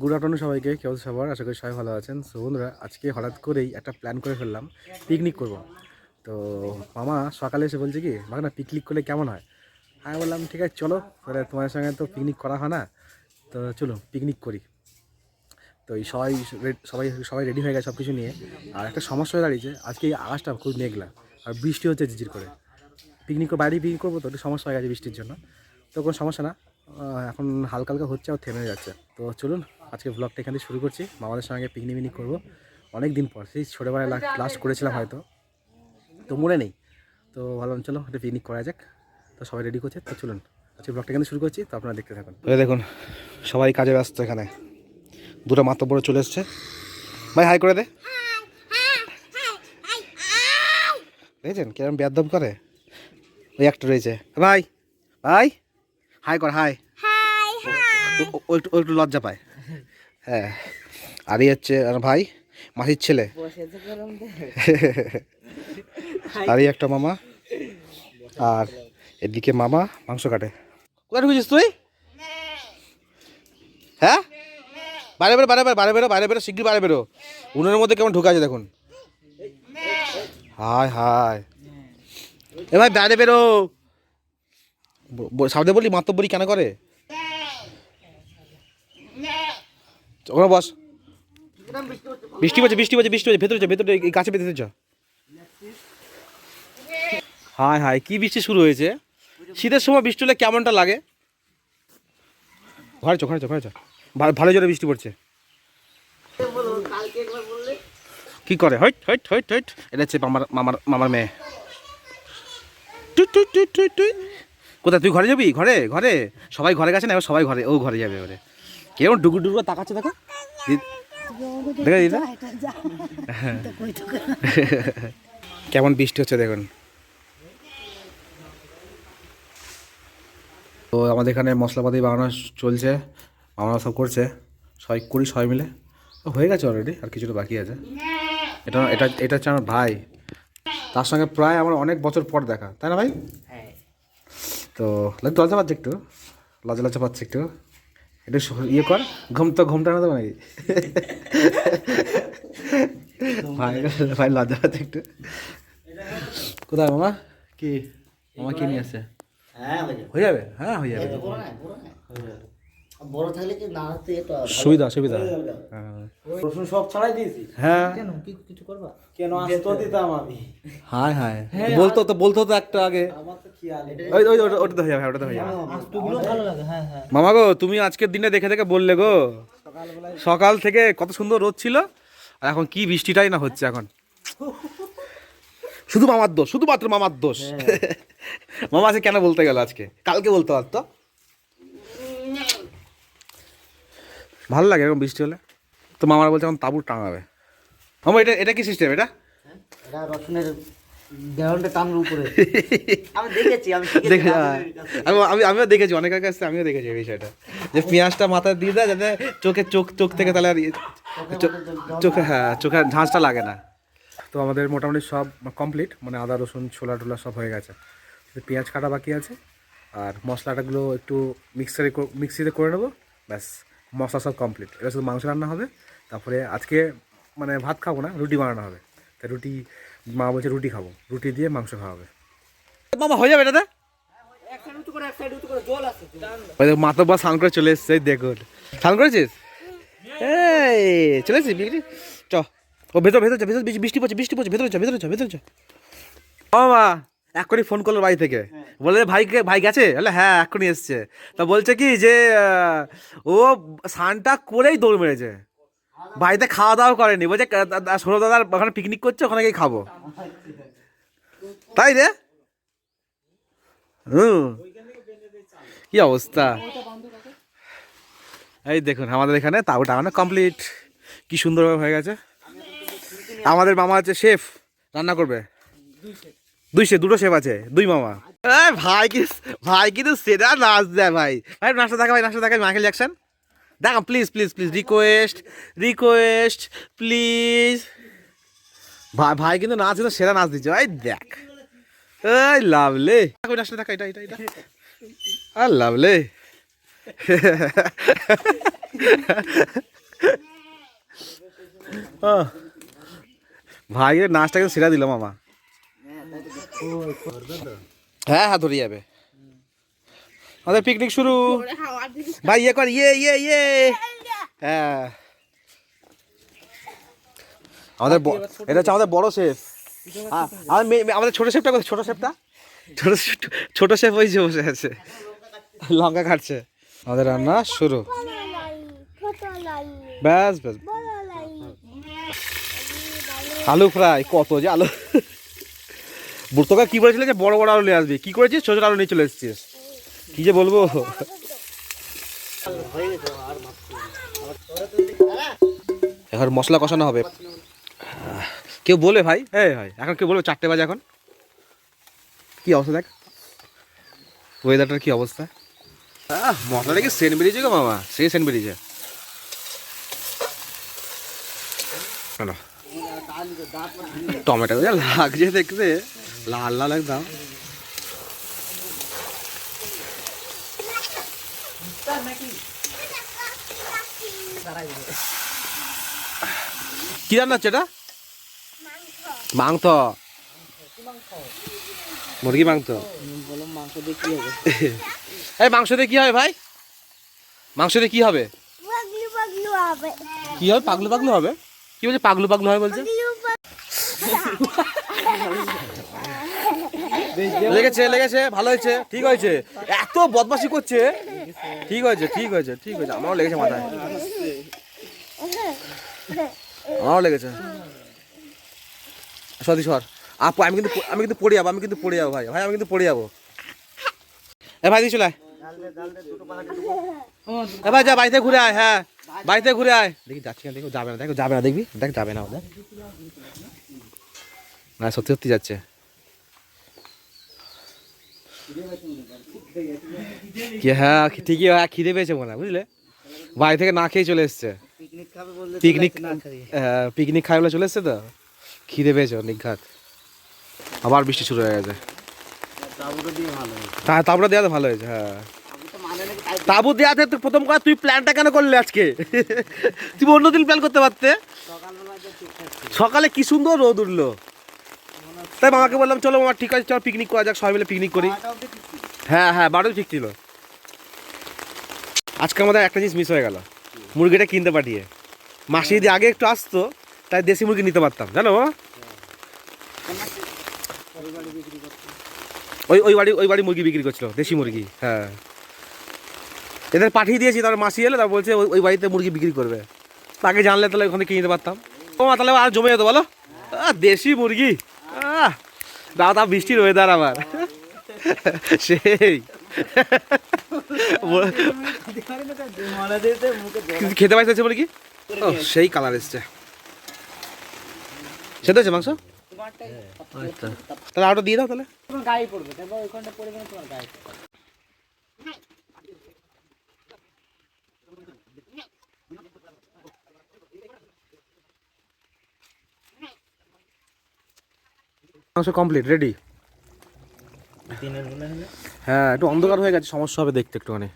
Good afternoon সবাইকে, কেউ সবার আশা করি সবাই ভালো আছেন। সো বন্ধুরা, আজকে হঠাৎ করেই একটা প্ল্যান করে ফেললাম, পিকনিক করব। তো মামা সকালে এসে বলছে কি, ভাগ না পিকনিক করলে কেমন হয়। আমি বললাম ঠিক আছে চলো, তাহলে তোমার সঙ্গে তো পিকনিক করা হয় না, তো চলো পিকনিক করি। তো এই সবাই সবাই সবাই রেডি হয়ে গেছে সব কিছু নিয়ে। আর একটা সমস্যা হয়ে দাঁড়িয়েছে, আজকে এই আকাশটা খুব মেঘলা আর বৃষ্টি হচ্ছে ঝিঝির করে। পিকনিক বাইরে পিকনিক করবো, তো একটু সমস্যা হয়ে গেছে বৃষ্টির জন্য। তো কোনো সমস্যা না, এখন হালকা হালকা হচ্ছে আর থেমে যাচ্ছে। তো চলুন আজকে ব্লগটা এখান থেকে শুরু করছি। মামাদের সঙ্গে পিকনিক করবো অনেক দিন পর, সেই ছোটোবেলায় লাস্ট করেছিলাম হয়তো, তো মনে নেই। তো ভাবলাম চলো একটা পিকনিক করা যাক। তো সবাই রেডি করছে, তো চলুন আজকে ব্লগটা এখানে শুরু করছি। তো আপনারা দেখতে থাকুন। এই দেখুন সবাই কাজে ব্যস্ত, এখানে দুটো মাতব্বর চলে এসছে। ভাই হাই করে দে, দেখেছেন কিরম বেয়াদব করে। ওই একটা রয়েছে, ভাই ভাই হাই কর, হাই। ও একটু লজ্জা পায়। হ্যাঁ, আর এই হচ্ছে আর ভাই মাসির ছেলে, আর এই একটা মামা, আর এদিকে মামা মাংস কাটে। কোথায় ঢুকেছিস তুই? হ্যাঁ, বাইরে বেরো বাইরে বেরো বাইরে বেরো বাইরে বেরো, শিগগির বাইরে বেরো। উনুনের মধ্যে কেমন ঢুকে আছে দেখুন। হাই হাই, এ ভাই বাইরে বেরো। সামনে বলি মাতব্বরি কেন করে। ওখানে বস, বৃষ্টি পড়ছে বৃষ্টি পড়ছে বৃষ্টি পড়ছে, ভেতরে যা ভেতরে, এই গাছে ভেতরে যা। হাই হাই, কি বৃষ্টি শুরু হয়েছে। শীতের সময় বৃষ্টি হলে কেমনটা লাগে। ঘরে চো ঘরে চো ঘরে চো, ভালো জোরে বৃষ্টি পড়ছে। কি করে হইট হইট হইট হইট, এটা হচ্ছে মামার মামার মামার মেয়ে। টুই টুই টুই টুই টুই। কোথায় তুই ঘরে যাবি? ঘরে ঘরে সবাই ঘরে গেছে না, এবার সবাই ঘরে, ও ঘরে যাবে এবারে। কেমন ডুগুর ডুগুর তাকাচ্ছে দেখো, দেখে দিদা কেমন বৃষ্টি হচ্ছে দেখুন। তো আমাদের এখানে মশলাপাতি বানানো চলছে, আমরা সব করছে, সবাই করি সবাই মিলে। হয়ে গেছে অলরেডি, আর কিছুটা বাকি আছে। এটা এটা এটা হচ্ছে আমার ভাই, তার সঙ্গে প্রায় আমার অনেক বছর পর দেখা, তাই না ভাই? তো লজ্জা পাচ্ছে একটু, লজ্জা লজ্জা পাচ্ছে একটু, একটু ইয়ে কর, ঘুমটা না দেবো নাকি? ভাই ভাই লজ্জা পাচ্ছে একটু। কোথায় মামা? কি মামা কি নিয়ে আসছে? হয়ে যাবে, হ্যাঁ হয়ে যাবে। বড় থাকলে কি না হতে এটা সুবিধা সুবিধা। রসুন সব ছাড়াই দিয়েছি। হ্যাঁ কেন কিছু করবা কেন আসতো দিতাম আমি। হায় হায়, বলতো তো একটা আগে। আমার তো খেয়াল ওই ওই ওটাতে হয়ে যাবে, ওটাতে হয়ে যাবে। আস্তুগুলো ভালো লাগে। হ্যাঁ হ্যাঁ, মামা গো, তুমি আজকের দিনে দেখে দেখে বললে গো, সকাল থেকে কত সুন্দর রোদ ছিল, আর এখন কি বৃষ্টিটাই না হচ্ছে এখন। শুধু মামার দোষ, শুধুমাত্র মামার দোষ। মামা আজকে কেন বলতে গেল, আজকে কালকে বলতে পারতো। ভালো লাগে এরকম বৃষ্টি হলে। তো মামারা বলছে এখন তাঁবু টাঙাবে। মামা এটা এটা কি সিস্টেম এটা? এটা রসুনের দেওয়ালটা টানার উপরে আমি দেখেছি, আমি দেখে আমিও দেখেছি অনেকের কাছে, আমিও দেখেছি এই বিষয়টা, যে পেঁয়াজটা মাথায় দিয়ে দেয় যাতে চোখ থেকে তাহলে আর চোখে, হ্যাঁ চোখে ঝাঁঝটা লাগে না। তো আমাদের মোটামুটি সব কমপ্লিট, মানে আদা রসুন ছোলা টোলা সব হয়ে গেছে, পেঁয়াজ কাটা বাকি আছে। আর মশলাটাগুলো একটু মিক্সিতে করে নেবো, ব্যাস মশলা সব কমপ্লিট। এবার শুধু মাংস রান্না হবে, তারপরে আজকে মানে ভাত খাবো না, রুটি বানানো হবে। তা রুটি, মা বলছে রুটি খাবো, রুটি দিয়ে মাংস খাওয়া হবে। মামা হয়ে যাবে এটাতে? মাতব্বা স্নান করে চলে এসছে, দেখুন স্নান করেছিস? এই চলে এসেছিস বিক্রি, চ ও ভেতর ভেতর ভেতর, বৃষ্টি পড়ছে বৃষ্টি পড়ছে, ভেতরে চ ভেতরে চ ভেতরে চ। মামা এক্ষুনি ফোন করলো বাড়ি থেকে, বলে ভাই গেছে, বলে হ্যাঁ এক্ষুনি এসছে। তা বলছে কি যে ও স্নানটা করেই দৌড় মেরেছে, বাড়িতে খাওয়া দাওয়া করেনি, বলছে সৌরভ দাদার ওখানে পিকনিক করছে, ওখানে গিয়ে খাবো। তাই রে, কি অবস্থা। এই দেখুন আমাদের এখানে তাও টাঙানো কমপ্লিট, কি সুন্দরভাবে হয়ে গেছে। আমাদের মামা আছে শেফ, রান্না করবে। দুটো শেফ আছে, দুই মামা। ভাই কিন্তু সেটা নাচ দেয় ভাই। ভাই নাচটা দেখা, ভাই নাচটা দেখা, মাইকেল জ্যাকসন দেখা, please please please, request please. ভাই কিন্তু নাচ কিন্তু সেরা নাচ দিচ্ছে ভাই, দেখ এই লাভলে নাচটা দেখা, এটা এটা এটা আর লাভলে। ভাই নাচটা কিন্তু সেরা দিল মামা। হ্যাঁ হ্যাঁ ধরে যাবে। আমাদের পিকনিক শুরু ভাই, ইয়ে কর, ইয়ে ইয়ে ইয়ে। হ্যাঁ আমাদের এটা হচ্ছে আমাদের বড় শেফ। আমাদের ছোট শেফটা কোথায়? ছোট শেফটা, ছোট শেফ ওই যে বসে আছে, লঙ্কা কাটছে। আমাদের রান্না শুরু। ব্যাস ব্যাস, আলু ফ্রাই। কত যে আলু! তোকে কি বলেছিল যে বড় বড় আলু নিয়ে আসবি, কি করেছিস? ছোট ছোট আলু নিয়ে চলে এসেছিস। কি যে বলবো। এখন মশলা কষানো হবে। কেউ বলে ভাই, হ্যাঁ ভাই এখন কেউ বলবে 4টে বাজে। এখন কি অবস্থা দেখ, ওয়েদারটার কি অবস্থা। মশলাটা কি সেন্ট বেরিয়েছে গো মামা, সেই সেন্ট বেরিয়েছে। টমেটো যা লাগছে দেখতে, লাল লাল একদম। কি রান্না হচ্ছে এটা? মাংস, মুরগি মাংস। এই মাংস দিয়ে কি হবে ভাই? মাংস দিয়ে কি হবে? কি হবে? পাগলু পাগলু হবে? কি বলছে? পাগলু পাগলু হবে বলছে। লেগেছে লেগেছে, ভালো হয়েছে, ঠিক হয়েছে। এত বদমাশি করছে, ঠিক হয়েছে ঠিক হয়েছে ঠিক হয়েছে। আমারও লেগেছে মাথায়, আমারও লেগেছে। সত্যি সর আপু, আমি কিন্তু পড়ে যাবো, আমি কিন্তু পড়ে যাবো ভাই, ভাই আমি কিন্তু পড়ে যাবো। এ ভাই দিয়ে চলে আয়, এ ভাই যা বাড়িতে ঘুরে আয়। হ্যাঁ বাড়িতে ঘুরে আয়। দেখি যাচ্ছি না, দেখো যাবে না, দেখো যাবে না, দেখবি দেখ যাবে না ওদের। না সত্যি সত্যি যাচ্ছে। কি হ্যাঁ ঠিকই, হ্যাঁ খিদে পেয়েছে মনে হয়, বুঝলে? বাড়ি থেকে না খেয়ে চলে এসছে। পিকনিক পিকনিক খাই বলে চলে এসছে তো, খিদে পেয়েছে নিঘাত। আবার বৃষ্টি শুরু হয়ে গেছে। হ্যাঁ তাবুটা দেওয়া তো ভালো হয়েছে। হ্যাঁ তাবু দেওয়াতে প্রথম কথা তুই প্ল্যানটা কেন করলে আজকে? তুমি অন্যদিন প্ল্যান করতে পারতে। সকালে কি সুন্দর রোদ উঠলো, তাই মামাকে বললাম চলো মামা ঠিক আছে চলো পিকনিক করা যাক, সবাই মিলে পিকনিক করি। হ্যাঁ হ্যাঁ বারোই ঠিক ছিল। আজকে আমাদের একটা জিনিস মিস হয়ে গেল, মুরগিটা কিনতে পাঠিয়ে। মাসি যদি আগে একটু আসতো তাই দেশি মুরগি নিতে পারতাম, জানো মামা? ওই বাড়ি মুরগি বিক্রি করছিল, দেশি মুরগি। হ্যাঁ এদের পাঠিয়ে দিয়েছি, তারপর মাসি এলে তারপর বলছে ওই বাড়িতে মুরগি বিক্রি করবে। তাকে জানলে তাহলে ওখানে কিনে নিতে পারতাম। ও মা তাহলে আর জমে যেত বলো, দেশি মুরগি। দাদা বৃষ্টির ওয়েদার আবার সেই খেতে পাইছে বলে কি সেই কালার এসছে। সেটা হচ্ছে মাংস, তাহলে আরো দিয়ে দাও তাহলে। মাংস কমপ্লিট রেডি। হ্যাঁ একটু অন্ধকার হয়ে গেছে, সমস্যা হবে দেখতে একটুখানি।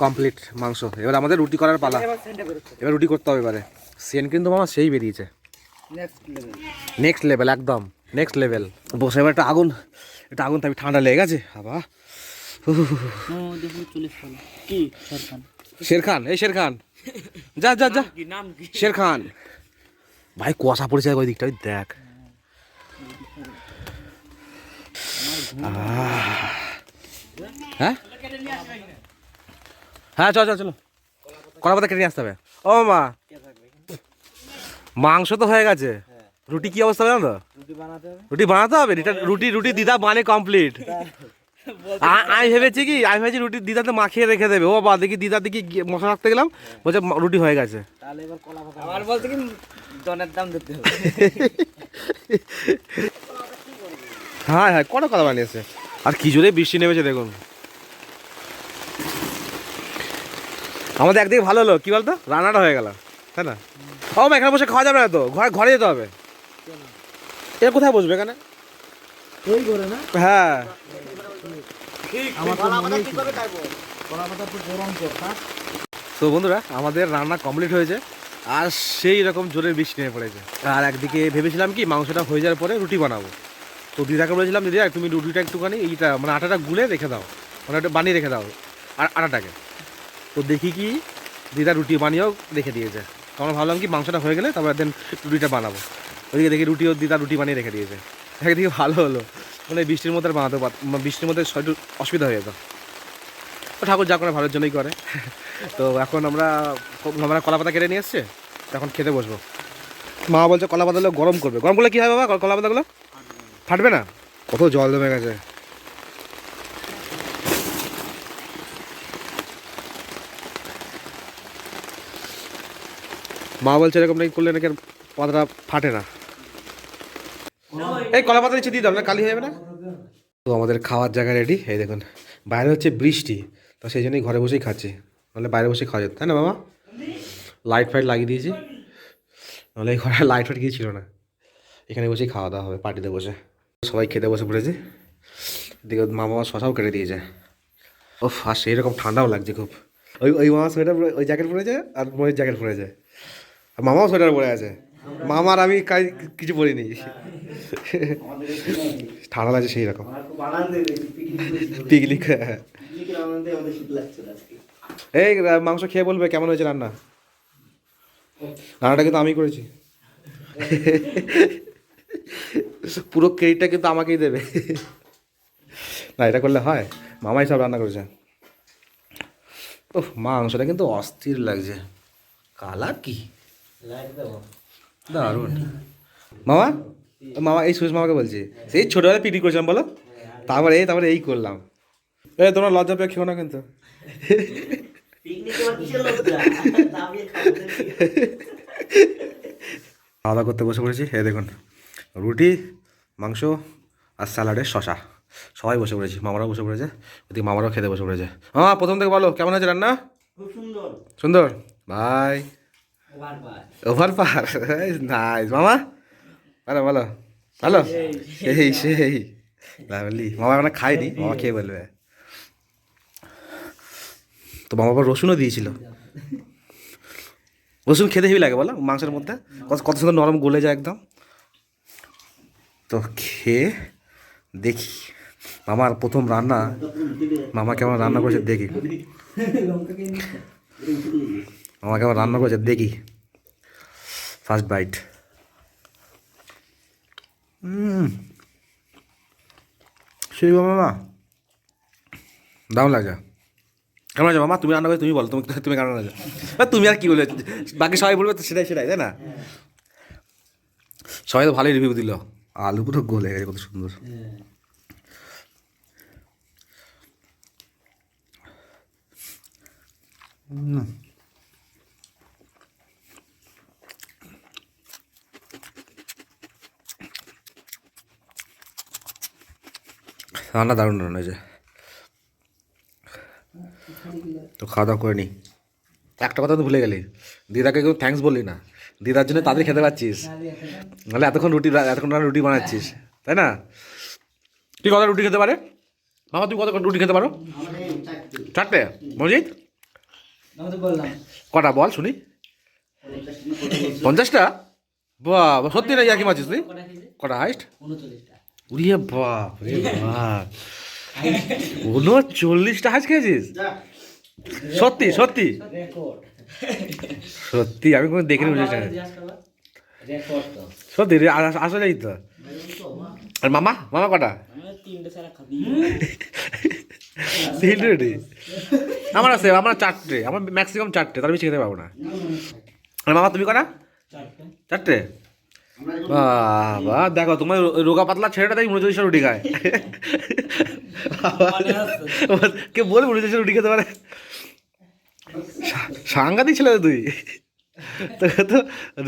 কমপ্লিট মাংস। এবার আমাদের রুটি করার পালা, এবার রুটি করতে হবে এবারে। সেন কিন্তু মামা সেই বেরিয়েছে, নেক্সট লেভেল একদম নেক্সট লেভেল। বসে এবার একটা আগুন তাই ঠান্ডা লেগে গেছে আবার। শের খান, এই শের খান যা যা যা, শের খান ভাই কুয়াশা পড়েছে ওই দিকটা, দেখ। হ্যাঁ হ্যাঁ চলো চলো চলো, কড়া পাতা কেটে নিয়ে আসতে হবে। ও মা মাংস তো হয়ে গেছে, রুটি কি অবস্থা জানো তো? রুটি বানাতে হবে। রুটি দিদা বানে কমপ্লিট। আমি ভেবেছি রুটি দিদাতে মাখিয়ে রেখে দেবে। ও বা দেখি দিদা দেখি মশলা রাখতে গেলাম, বলছে রুটি হয়ে গেছে। আমার বলতে কি জনের দাম দিতে হবে। হ্যাঁ হ্যাঁ কটা কথা বানিয়েছে। আর কি জোরে বৃষ্টি নেমেছে দেখুন। আমাদের একদিকে ভালো হলো কি বলতো, রান্নাটা হয়ে গেল, তাই না? ও মা এখানে বসে খাওয়া যাবে না তো, ঘরে যেতে হবে। এর কোথায় বসবে এখানে? হ্যাঁ কলা পাতা একটু গরম কর, হ্যাঁ? তো বন্ধুরা আমাদের রান্না কমপ্লিট হয়েছে আর সেই রকম জোরে বৃষ্টি নেমে পড়েছে। আর একদিকে ভেবেছিলাম কি মাংসটা হয়ে যাওয়ার পরে রুটি বানাবো। তো দিদাকে বলেছিলাম দিদি তুমি রুটিটা একটুখানি এইটা মানে আটাটা গুলে রেখে দাও, মানে ওটা বানিয়ে রেখে দাও আর আটাটাকে। তো দেখি কি দিদা রুটি বানিয়েও রেখে দিয়েছে। তো আমরা ভাবলাম কি মাংসটা হয়ে গেলে তারপর দেন রুটিটা বানাবো। ওইদিকে দেখি দিদা রুটি বানিয়ে রেখে দিয়েছে। একদিকে ভালো হলো, মানে বৃষ্টির মধ্যে আর বানাতে বৃষ্টির মধ্যে একটু অসুবিধা হয়ে যেত। তো ঠাকুর যা করে ভালোর জন্যই করে। তো এখন আমরা কলা পাতা কেটে নিয়ে এসছে, এখন খেতে বসবো। মা বলছে কলা পাতাগুলো গরম করবে। গরম করলে কী হয় বাবা? কলা পাতাগুলো ফাটবে না? কত জল জমে গেছে। মা বলছে এরকম নাকি করলে নাকি আর পাতাটা ফাটে না। এই কলা পাতা নিচে দিয়ে দাও না, কালি হয়ে যাবে না। তো আমাদের খাওয়ার জায়গা রেডি। এই দেখুন বাইরে হচ্ছে বৃষ্টি, তো সেই জন্যই ঘরে বসেই খাচ্ছি, নাহলে বাইরে বসে খাওয়া যেত, তাই না বাবা? লাইট ফাইট লাগিয়ে দিয়েছি, নাহলে এই ঘরে লাইট ফাইট কিছু ছিল না। এখানে বসেই খাওয়া দাওয়া হবে পার্টিতে বসে। সবাই খেতে বসে পড়েছে। এদিকে মা বাবা শশাও কেটে দিয়েছে। ও আর সেই রকম ঠান্ডাও লাগছে খুব। ওই মামা সোয়েটার ওই জ্যাকেট পরেছে আর ময়ের জ্যাকেট পরেছে, আর মামাও সোয়েটার পরে আছে। মামার আমি কিছু পরিনি। ঠান্ডা লাগছে সেই রকম। পিকনিক। এই মাংস খেয়ে বলবে কেমন হয়েছে রান্না। রান্নাটা কিন্তু আমি করেছি। পুরো ক্রেডিটটা কিন্তু আমাকেই দেবে। না এটা করলে হয়, মামাই সব রান্না করেছে। ও মাংসটা কিন্তু অস্থির লাগছে। কালার কি দারুণ। মামা মামা এই সুরেশ মামাকে বলছি, সেই ছোটোবেলায় পিকনিক করেছিলাম বলো, তারপরে এই করলাম। তোমরা লজ্জা পেয়ে খেও না কিন্তু। খাওয়া দাওয়া করতে বসে পড়েছি। দেখুন রুটি, মাংস আর স্যালাডের শশা, সবাই বসে পড়েছি। মামারাও বসে পড়েছে, ওদিকে মামারাও খেতে বসে পড়েছে। মামা প্রথম থেকে বলো কেমন হয়েছে রান্না? সুন্দর ভাই, ওভার পার নাইস। মামা বলো বলো ভালো। সেই লাভলি। মামা এখন খায়নি, মামা খেয়ে বলবে। তো মামা আবার রসুনও দিয়েছিল। রসুন খেতে হেবি লাগে বলো মাংসের মধ্যে, কত সুন্দর নরম গলে যায় একদম। তো খেয়ে দেখি মামার প্রথম রান্না, মামা কেমন রান্না করেছে দেখি। মামা কেমন রান্না করেছে দেখি। First bite. সেই মামা দারুণ লাগে। কেমন আছে মামা? তুমি রান্না করে তুমি বলো, তুমি কেমন আছে? তুমি আর কি বলবে, বাকি সবাই বলবে তো সেটাই তাই না? সবাই তো ভালোই রিভিউ দিল। আলু পুরো গলে গেছে, কত সুন্দর। রান্না দারুণ রান্না হয়েছে। তো খাওয়া দাওয়া করে নি। একটা কথা তো ভুলে গেলি, দিদাকে কেউ থ্যাঙ্কস বললি না। দিদার জন্য তাদের খেতে পাচ্ছিস, নাহলে এতক্ষণ রুটি বানাচ্ছিস, তাই না? তুই কত রুটি খেতে পারে মামা? তুই কত রুটি খেতে পারো? 4টে। মজিদ কটা বল শুনি? 50টা? বাহ সত্যি না ইয়ার্কি মারছিস তুই? কটা হাইস্ট? উড়িয়ে বাপ রে বাপ, 39টা হাইস্ট খেয়েছিস? সত্যি সত্যি সত্যি আমি কোনো দেখিনি, বুঝেছি সত্যি আসলেই তো। আর মামা কটা? 3টে রুটি আমার আছে, আমার 4টে, আমার ম্যাক্সিমাম 4টে, তার বেশি খেতে পারবো না। আর মামা তুমি কটা? 4টে। বাবা দেখো তোমার রোগা পাতলা ছেলেটা তাই 39টা রুটি খায়। কে বলে 39টা রুটি খেতে পারে? সাংঘাতিক ছেলে তুই। তোকে তো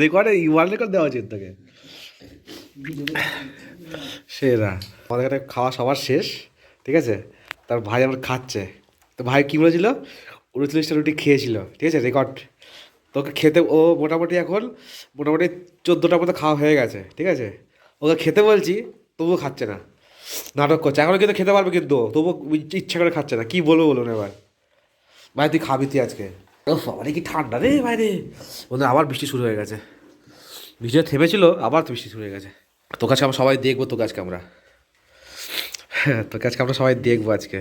রেকর্ডে ওয়ার্ল্ড রেকর্ড দেওয়া উচিত তোকে। সেরা। আমাদের এখানে খাওয়া সবার শেষ, ঠিক আছে? তার ভাই আমার খাচ্ছে। তো ভাই কী বলেছিল? 39টা রুটি খেয়েছিল, ঠিক আছে রেকর্ড। তোকে খেতে ও মোটামুটি এখন 14টা মতো খাওয়া হয়ে গেছে, ঠিক আছে? ওকে খেতে বলছি তবুও খাচ্ছে না, নাটক করছে। এখনও কিন্তু খেতে পারবে কিন্তু তবুও ইচ্ছা করে খাচ্ছে না। কী বলবো বলুন এবার? ভাই তুই খাবি তুই আজকে ও বাবা কি ঠান্ডা রে বাইরে বন্ধু আবার বৃষ্টি শুরু হয়ে গেছে বৃষ্টি থেমেছিল আবার বৃষ্টি শুরু হয়ে গেছে তোর কাছে আমরা সবাই দেখবো তোর কাছকে আমরা তোর কাছকে আমরা সবাই দেখবো আজকে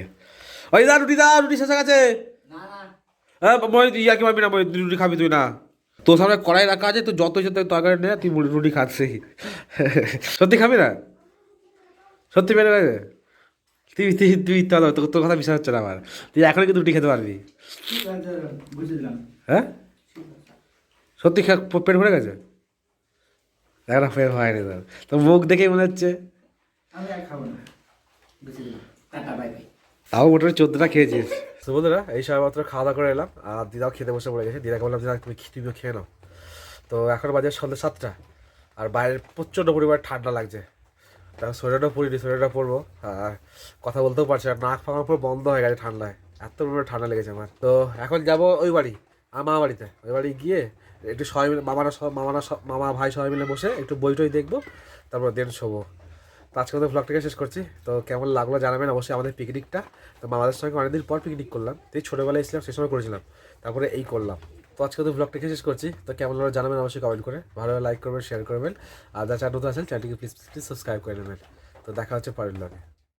ওই দা রুটি শেষ হয়ে গেছে হ্যাঁ মই ইয়া কি পারবি না মই রুটি খাবি তুই না তোর সামনে কড়াই রাখা আছে তুই যত ইচ্ছে তরকারি নে তুই রুটি খাচ্ছি সত্যি খাবি না সত্যি বেড়ে গেছে তুই তুই তুই তোর কথা বিশ্বাস হচ্ছে না আমার তুই এখনই কিন্তু রুটি খেতে পারবি হ্যাঁ সত্যি পেট ভরে গেছে এখন পেট হয়নি তোর তো মুখ দেখেই মনে হচ্ছে তাও মোটামুটি 14টা খেয়েছিস তো বন্ধুরা এই সময় মাত্র খাওয়া দাওয়া করে এলাম আর দিদাও খেতে বসে পড়ে গেছে দিদাকে বললাম দিদা তুমিও খেয়ে নাও তো এখন বাজে সন্ধ্যে 7টা আর বাইরের প্রচণ্ড পরিমাণ ঠান্ডা লাগছে তার সোয়েটারটা পরিনি সোয়েটারটা পরবো আর কথা বলতেও পারছি না নাক ফাঁকার পুরো বন্ধ হয়ে গেছে ঠান্ডায় এত পরিমাণে ঠান্ডা লেগেছে আমার তো এখন যাবো ওই বাড়ি আমার বাড়িতে ওই বাড়ি গিয়ে একটু সবাই মিলে মামা ভাই সবাই মিলে বসে একটু বই টই দেখবো তারপর দেন শোবো তো আজকে আমাদের ব্লগটাকে শেষ করছি তো কেমন লাগলো জানাবেন অবশ্যই আমাদের পিকনিকটা তো মামাদের সঙ্গে অনেকদিন পর পিকনিক করলাম তুই ছোটোবেলায় এসেছিলাম সেই সময় করেছিলাম তারপরে এই করলাম তো আজকে তো ব্লগটাকে শেষ করছি তো কেমন লাগলো জানাবেন অবশ্যই কমেন্ট করে ভালো লাইক করবেন শেয়ার করবেন আর যা চ্যানেল নতুন আছেন চ্যানেলটিকে প্লিজ সাবস্ক্রাইব করে নেবেন তো দেখা হচ্ছে পরের ব্লগে